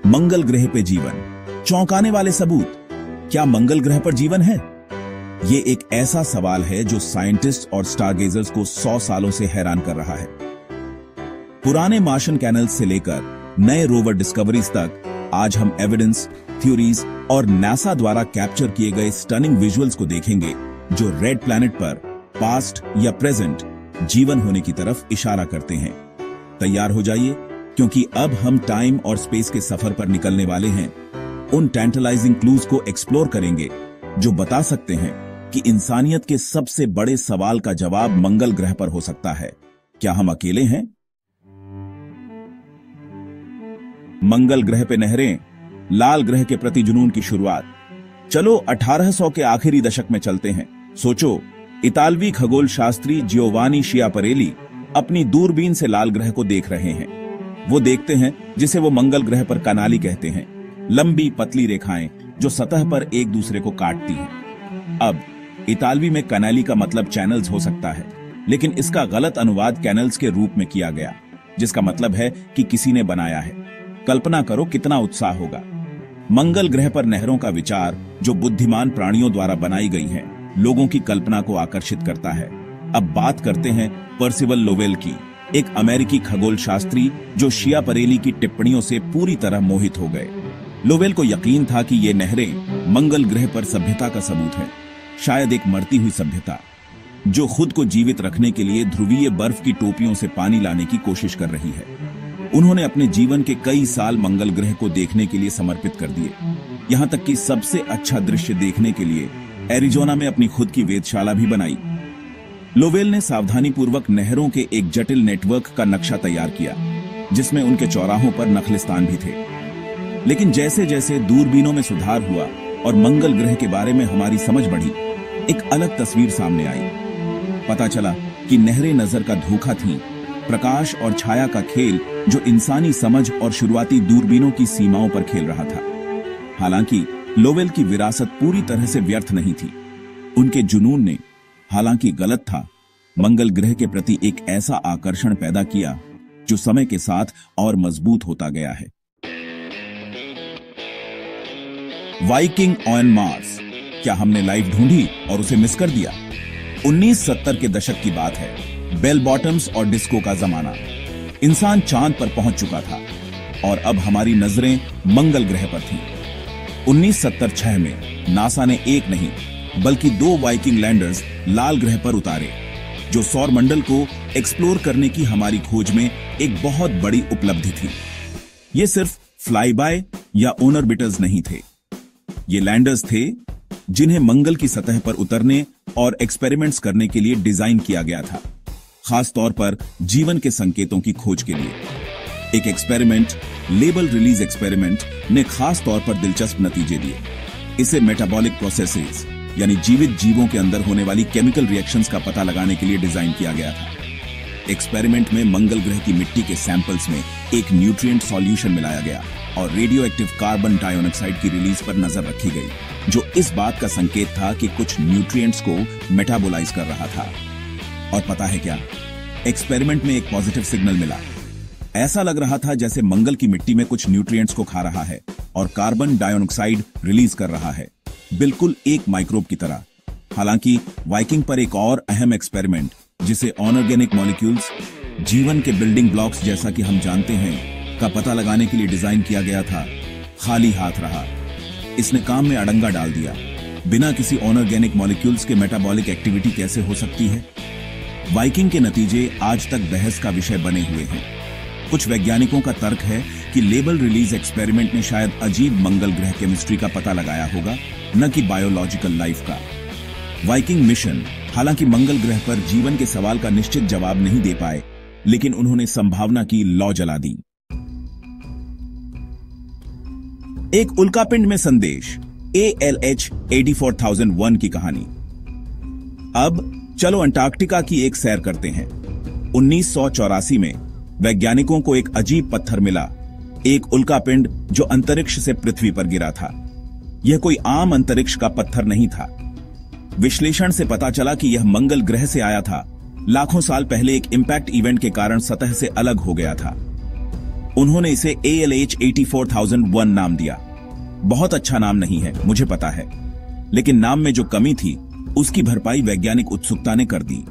मंगल ग्रह पे जीवन, चौंकाने वाले सबूत। क्या मंगल ग्रह पर जीवन है? ये एक ऐसा सवाल है जो साइंटिस्ट और स्टारगेजर्स को 100 सालों से हैरान कर रहा है। पुराने मार्शियन कैनल्स से लेकर नए रोवर डिस्कवरीज तक आज हम एविडेंस, थ्योरीज और नासा द्वारा कैप्चर किए गए स्टनिंग विजुअल्स को देखेंगे जो रेड प्लैनेट पर पास्ट या प्रेजेंट जीवन होने की तरफ इशारा करते हैं। तैयार हो जाइए, क्योंकि अब हम टाइम और स्पेस के सफर पर निकलने वाले हैं। उन टैंटलाइजिंग क्लूज को एक्सप्लोर करेंगे जो बता सकते हैं कि इंसानियत के सबसे बड़े सवाल का जवाब मंगल ग्रह पर हो सकता है। क्या हम अकेले हैं? मंगल ग्रह पे नहरें, लाल ग्रह के प्रति जुनून की शुरुआत। चलो 1800 के आखिरी दशक में चलते हैं। सोचो, इतालवी खगोल शास्त्री जियोवानी शियापरेली अपनी दूरबीन से लाल ग्रह को देख रहे हैं। वो देखते हैं जिसे वो मंगल ग्रह पर कनाली कहते हैं, लंबी पतली रेखाएं जो सतह पर एक दूसरे को काटती हैं। अब इतालवी में कनाली का मतलब चैनल्स हो सकता है, लेकिन इसका गलत अनुवाद कैनल्स के रूप में किया गया, जिसका मतलब है कि किसी ने बनाया है। कल्पना करो कितना उत्साह होगा। मंगल ग्रह पर नहरों का विचार, जो बुद्धिमान प्राणियों द्वारा बनाई गई है, लोगों की कल्पना को आकर्षित करता है। अब बात करते हैं पर्सिवल लोवेल की, एक अमेरिकी खगोल शास्त्री जो शियापरेली की टिप्पणियों से पूरी तरह मोहित हो गए। लोवेल को यकीन था कि ये नहरें मंगल ग्रह पर सभ्यता का सबूत है, शायद एक मरती हुई सभ्यता जो खुद को जीवित रखने के लिए ध्रुवीय बर्फ की टोपियों से पानी लाने की कोशिश कर रही है। उन्होंने अपने जीवन के कई साल मंगल ग्रह को देखने के लिए समर्पित कर दिए, यहां तक कि सबसे अच्छा दृश्य देखने के लिए एरिजोना में अपनी खुद की वेधशाला भी बनाई। लोवेल ने सावधानीपूर्वक नहरों के एक जटिल नेटवर्क का नक्शा तैयार किया, जिसमें उनके चौराहों पर नखलिस्तान भी थे। लेकिन जैसे जैसे दूरबीनों में सुधार हुआ और मंगल ग्रह के बारे में हमारी समझ बढ़ी, एक अलग तस्वीर सामने आई। पता चला कि नहरें नजर का धोखा थीं, प्रकाश और छाया का खेल जो इंसानी समझ और शुरुआती दूरबीनों की सीमाओं पर खेल रहा था। हालांकि लोवेल की विरासत पूरी तरह से व्यर्थ नहीं थी। उनके जुनून ने, हालांकि गलत था, मंगल ग्रह के प्रति एक ऐसा आकर्षण पैदा किया जो समय के साथ और मजबूत होता गया है। Viking on Mars. क्या हमने लाइफ ढूंढी और उसे मिस कर दिया? 1970 के दशक की बात है। बेल बॉटम्स और डिस्को का जमाना। इंसान चांद पर पहुंच चुका था और अब हमारी नजरें मंगल ग्रह पर थीं। 1976 में नासा ने एक नहीं बल्कि 2 वाइकिंग लैंडर्स लाल ग्रह पर उतारे, जो सौर मंडल को एक्सप्लोर करने की हमारी खोज में एक बहुत बड़ी उपलब्धि थी। ये सिर्फ फ्लाई बाय या ऑर्बिटर्स नहीं थे, ये लैंडर्स थे जिन्हें मंगल की सतह पर उतरने और एक्सपेरिमेंट्स करने के लिए डिजाइन किया गया था, खास तौर पर जीवन के संकेतों की खोज के लिए। एक एक्सपेरिमेंट, लेबल रिलीज एक्सपेरिमेंट, ने खास तौर पर दिलचस्प नतीजे दिए। इसे मेटाबॉलिक प्रोसेसेस यानी जीवित जीवों के अंदर होने वाली केमिकल रिएक्शंस का पता लगाने के लिए डिजाइन किया गया था। एक्सपेरिमेंट में मंगल ग्रह की मिट्टी के सैंपल्स में एक न्यूट्रिएंट सॉल्यूशन मिलाया गया और रेडियोएक्टिव कार्बन डाइऑक्साइड की रिलीज पर नजर रखी गई, जो इस बात का संकेत था कि कुछ न्यूट्रिएंट्स को मेटाबोलाइज कर रहा था। और पता है क्या? एक्सपेरिमेंट में एक पॉजिटिव सिग्नल मिला। ऐसा लग रहा था जैसे मंगल की मिट्टी में कुछ न्यूट्रिएंट्स को खा रहा है और कार्बन डाइऑक्साइड रिलीज कर रहा है, बिल्कुल एक माइक्रोब की तरह। हालांकि वाइकिंग पर एक और अहम एक्सपेरिमेंट, जिसे ऑर्गेनिक मॉलिक्यूल्स, जीवन के बिल्डिंग ब्लॉक्स जैसा कि हम जानते हैं, का पता लगाने के लिए डिजाइन किया गया था, खाली हाथ रहा। इसने काम में अड़ंगा डाल दिया। बिना किसी ऑर्गेनिक मॉलिक्यूल्स के मेटाबॉलिक एक्टिविटी कैसे हो सकती है? वाइकिंग के नतीजे आज तक बहस का विषय बने हुए हैं। कुछ वैज्ञानिकों का तर्क है कि लेबल रिलीज एक्सपेरिमेंट ने शायद अजीब मंगल ग्रह केमिस्ट्री का पता लगाया होगा, न कि बायोलॉजिकल लाइफ का। वाइकिंग मिशन हालांकि मंगल ग्रह पर जीवन के सवाल का निश्चित जवाब नहीं दे पाए, लेकिन उन्होंने संभावना की लौ जला दी। एक उल्कापिंड में संदेश, ALH 84001 की कहानी। अब चलो अंटार्कटिका की एक सैर करते हैं। 1984 में वैज्ञानिकों को एक अजीब पत्थर मिला, एक उल्कापिंड जो अंतरिक्ष से पृथ्वी पर गिरा था। यह कोई आम अंतरिक्ष का पत्थर नहीं था। विश्लेषण से पता चला कि यह मंगल ग्रह से आया था। लाखों साल पहले एक इंपैक्ट इवेंट के कारण सतह से अलग हो गया था। उन्होंने इसे ALH 84,001 नाम दिया। बहुत अच्छा नाम नहीं है, मुझे पता है, लेकिन नाम में जो कमी थी उसकी भरपाई वैज्ञानिक उत्सुकता ने कर दी,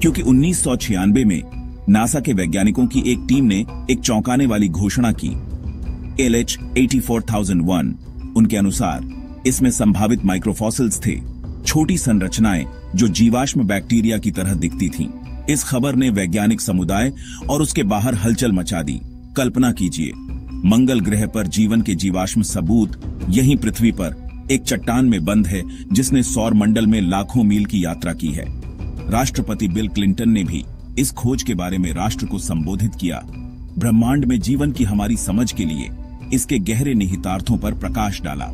क्योंकि 1996 में नासा के वैज्ञानिकों की एक टीम ने एक चौंकाने वाली घोषणा की। ALH 84,001, उनके अनुसार इसमें संभावित माइक्रोफॉसिल्स थे, छोटी संरचनाएं जो जीवाश्म बैक्टीरिया की तरह दिखती थीं। इस खबर ने वैज्ञानिक समुदाय और उसके बाहर हलचल मचा दी। कल्पना कीजिए, मंगल ग्रह पर जीवन के जीवाश्म सबूत यहीं पृथ्वी पर एक चट्टान में बंद है जिसने सौर मंडल में लाखों मील की यात्रा की है। राष्ट्रपति बिल क्लिंटन ने भी इस खोज के बारे में राष्ट्र को संबोधित किया। ब्रह्मांड में जीवन की हमारी समझ के लिए इसके गहरे निहितार्थों पर प्रकाश डाला।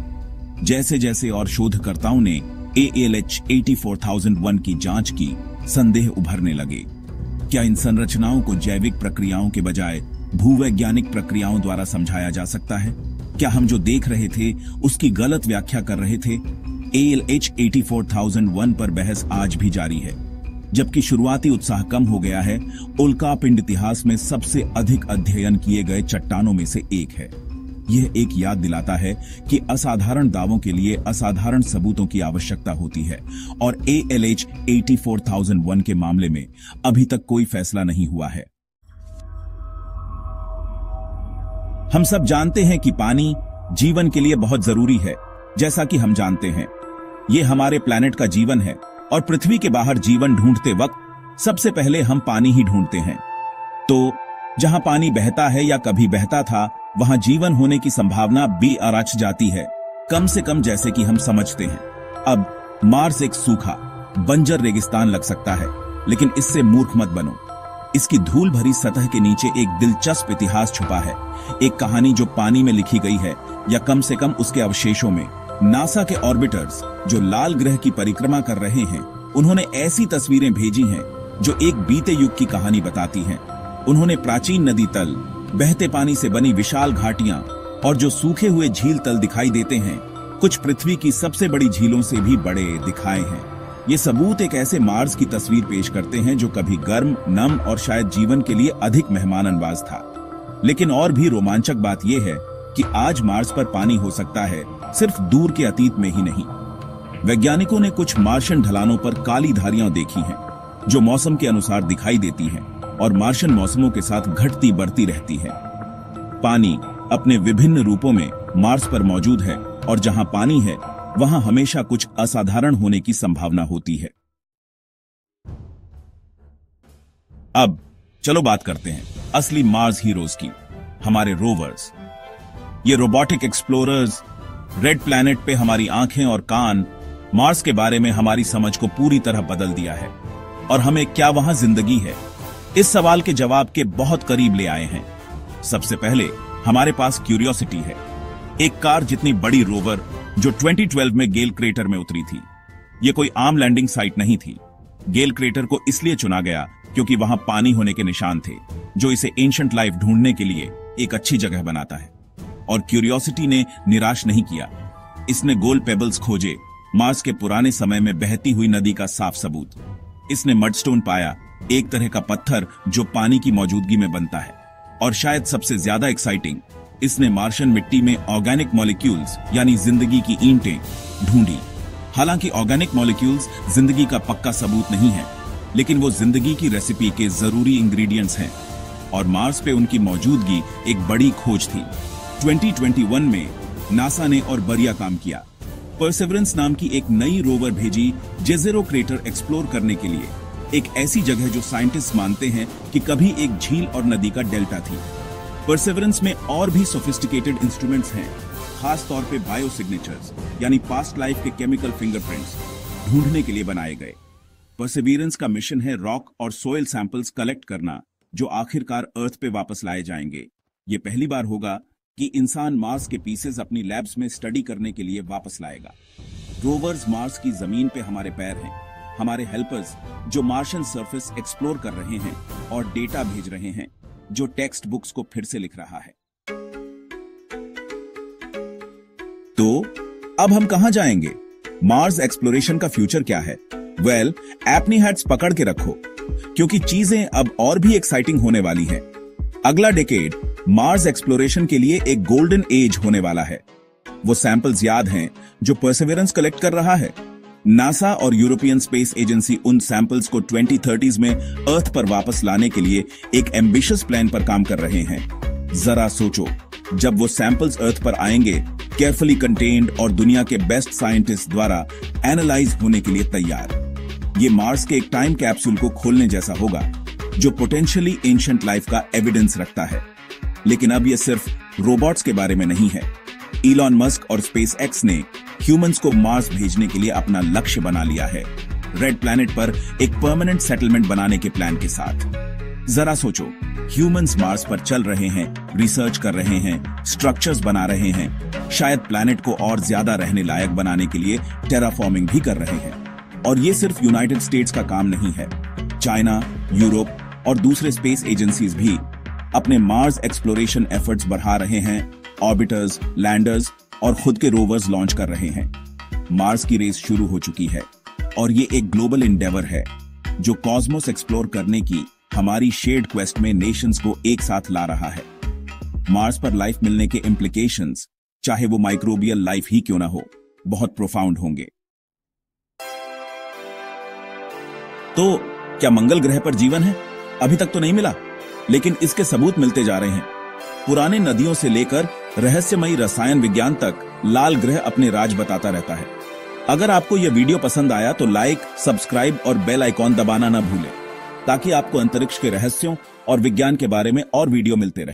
जैसे जैसे और शोधकर्ताओं ने ALH 84,001 की जांच की, संदेह उभरने लगे। क्या इन संरचनाओं को जैविक प्रक्रियाओं के बजाय भूवैज्ञानिक प्रक्रियाओं द्वारा समझाया जा सकता है? क्या हम जो देख रहे थे उसकी गलत व्याख्या कर रहे थे? ALH 84,001 पर बहस आज भी जारी है। जबकि शुरुआती उत्साह कम हो गया है, उल्कापिंड इतिहास में सबसे अधिक अध्ययन किए गए चट्टानों में से एक है। यह एक याद दिलाता है कि असाधारण दावों के लिए असाधारण सबूतों की आवश्यकता होती है, और ALH 84,001 के मामले में अभी तक कोई फैसला नहीं हुआ है। हम सब जानते हैं कि पानी जीवन के लिए बहुत जरूरी है। जैसा कि हम जानते हैं, यह हमारे प्लैनेट का जीवन है, और पृथ्वी के बाहर जीवन ढूंढते वक्त सबसे पहले हम पानी ही ढूंढते हैं। तो जहां पानी बहता है या कभी बहता था, वहां जीवन होने की संभावना भी अरच जाती है, कम से कम जैसे कि हम समझते हैं। अब मार्स एक सूखा, बंजर रेगिस्तान लग सकता है, लेकिन इससे मूर्ख मत बनो। इसकी धूल भरी सतह के नीचे एक दिलचस्प इतिहास छुपा है, एक कहानी जो पानी में लिखी गई है, या कम से कम उसके अवशेषों में। नासा के ऑर्बिटर्स जो लाल ग्रह की परिक्रमा कर रहे हैं, उन्होंने ऐसी तस्वीरें भेजी हैं जो एक बीते युग की कहानी बताती हैं। उन्होंने प्राचीन नदी तल, बहते पानी से बनी विशाल घाटियां और जो सूखे हुए झील तल दिखाई देते हैं, कुछ पृथ्वी की सबसे बड़ी झीलों से भी बड़े दिखाए हैं। ये सबूत एक ऐसे मार्स की तस्वीर पेश करते हैं जो कभी गर्म, नम और शायद जीवन के लिए अधिक मेहमाननवाज था। लेकिन और भी रोमांचक बात यह है कि आज मार्स पर पानी हो सकता है, सिर्फ दूर के अतीत में ही नहीं। वैज्ञानिकों ने कुछ मार्शियन ढलानों पर काली धारियां देखी हैं, जो मौसम के अनुसार दिखाई देती हैं और मार्शियन मौसमों के साथ घटती बढ़ती रहती है। पानी अपने विभिन्न रूपों में मार्स पर मौजूद है, और जहां पानी है वहां हमेशा कुछ असाधारण होने की संभावना होती है। अब चलो बात करते हैं असली मार्स हीरोज की, हमारे रोवर्स। ये रोबोटिक एक्सप्लोरर्स रेड प्लैनेट पे हमारी आंखें और कान मार्स के बारे में हमारी समझ को पूरी तरह बदल दिया है। और हमें क्या वहां जिंदगी है, इस सवाल के जवाब के बहुत करीब ले आए हैं। सबसे पहले हमारे पास क्यूरियोसिटी है, एक कार जितनी बड़ी रोवर जो 2012 में गेल क्रेटर में उतरी थी। यह कोई आम लैंडिंग साइट नहीं थी। गेल क्रेटर को इसलिए चुना गया क्योंकि वहां पानी होने के निशान थे, जो इसे एंशिएंट लाइफ ढूंढने के लिए एक अच्छी जगह बनाता है। और क्यूरियोसिटी ने निराश नहीं किया। इसने गोल्ड पेबल्स खोजे, मार्स के पुराने समय में बहती हुई नदी का साफ सबूत। इसने मडस्टोन पाया, एक तरह का पत्थर जो पानी की मौजूदगी में बनता है। और शायद सबसे ज्यादा एक्साइटिंग, इसने मार्शियन मिट्टी में ऑर्गेनिक मॉलिक्यूल्स यानी जिंदगी की ईंटें ढूंढी। हालांकि ऑर्गेनिक मॉलिक्यूल्स जिंदगी का पक्का सबूत नहीं है, लेकिन वो जिंदगी की रेसिपी के जरूरी इंग्रेडिएंट्स हैं, और मार्स पे उनकी मौजूदगी एक बड़ी खोज थी। 2021 में नासा ने और बढ़िया काम किया। परसेवरेंस नाम की एक नई रोवर भेजी जेज़ेरो क्रेटर एक्सप्लोर करने के लिए, एक ऐसी जगह जो साइंटिस्ट मानते हैं कि कभी एक झील और नदी का डेल्टा थी। परसेवरेंस में और भी सोफिस्टिकेटेड इंस्ट्रूमेंट्स हैं, खास तौर पे बायो सिग्नेचर्स यानी पास्ट लाइफ के केमिकल फिंगरप्रिंट्स ढूंढने के लिए बनाए गए। परसेवरेंस का मिशन है रॉक और सोइल सैंपल्स कलेक्ट करना, जो आखिरकार अर्थ पे वापस लाए जाएंगे। ये पहली बार होगा कि इंसान मार्स के पीसेस अपनी लैब्स में स्टडी करने के लिए वापस लाएगा। रोवर्स मार्स की जमीन पे हमारे पैर हैं, हमारे हेल्पर्स जो मार्शियन सरफेस एक्सप्लोर कर रहे हैं और डेटा भेज रहे हैं जो टेक्स्ट बुक्स को फिर से लिख रहा है। तो अब हम कहां जाएंगे? मार्स एक्सप्लोरेशन का फ्यूचर क्या है? वेल, अपनी हैट्स पकड़ के रखो, क्योंकि चीजें अब और भी एक्साइटिंग होने वाली हैं। अगला डेकेड मार्स एक्सप्लोरेशन के लिए एक गोल्डन एज होने वाला है। वो सैंपल्स याद हैं जो परसेवरेंस कलेक्ट कर रहा है। नासा और यूरोपियन स्पेस एजेंसी उन सैंपल्स को 2030s में अर्थ पर वापस लाने के लिए एक एम्बिशियस प्लान पर काम कर रहे हैं। जरा सोचो, जब वो सैंपल्स अर्थ पर आएंगे, केयरफुली कंटेन्ड और दुनिया के बेस्ट साइंटिस्ट द्वारा एनालाइज होने के लिए तैयार, ये मार्स के एक टाइम कैप्सूल को खोलने जैसा होगा जो पोटेंशियली एंशिएंट लाइफ का एविडेंस रखता है। लेकिन अब ये सिर्फ रोबोट्स के बारे में नहीं है। इलॉन मस्क और स्पेस एक्स ने ह्यूमंस को मार्स भेजने के लिए अपना लक्ष्य बना लिया है, रेड प्लैनेट पर एक परमानेंट सेटलमेंट बनाने के प्लान के साथ। जरा सोचो, ह्यूमंस मार्स पर चल रहे हैं, रिसर्च कर रहे हैं, स्ट्रक्चर्स बना रहे हैं, शायद प्लैनेट को और ज्यादा रहने लायक बनाने के लिए टेराफॉर्मिंग भी कर रहे हैं। और ये सिर्फ यूनाइटेड स्टेट्स का काम नहीं है। चाइना, यूरोप और दूसरे स्पेस एजेंसीज भी अपने मार्स एक्सप्लोरेशन एफर्ट्स बढ़ा रहे हैं, ऑर्बिटर्स, लैंडर्स और खुद के रोवर्स लॉन्च कर रहे हैं। मार्स की रेस शुरू हो चुकी है और ये एक ग्लोबल इंडेवर है जो कॉस्मोस एक्सप्लोर करने की हमारी शेयर्ड क्वेस्ट में नेशंस को एक साथ ला रहा है। मार्स पर लाइफ मिलने के इम्प्लीकेशंस, चाहे वो माइक्रोबियल लाइफ ही क्यों ना हो, बहुत प्रोफाउंड होंगे। तो क्या मंगल ग्रह पर जीवन है? अभी तक तो नहीं मिला, लेकिन इसके सबूत मिलते जा रहे हैं। पुराने नदियों से लेकर रहस्यमयी रसायन विज्ञान तक लाल ग्रह अपने राज बताता रहता है। अगर आपको यह वीडियो पसंद आया तो लाइक, सब्सक्राइब और बेल आइकॉन दबाना ना भूलें, ताकि आपको अंतरिक्ष के रहस्यों और विज्ञान के बारे में और वीडियो मिलते रहे।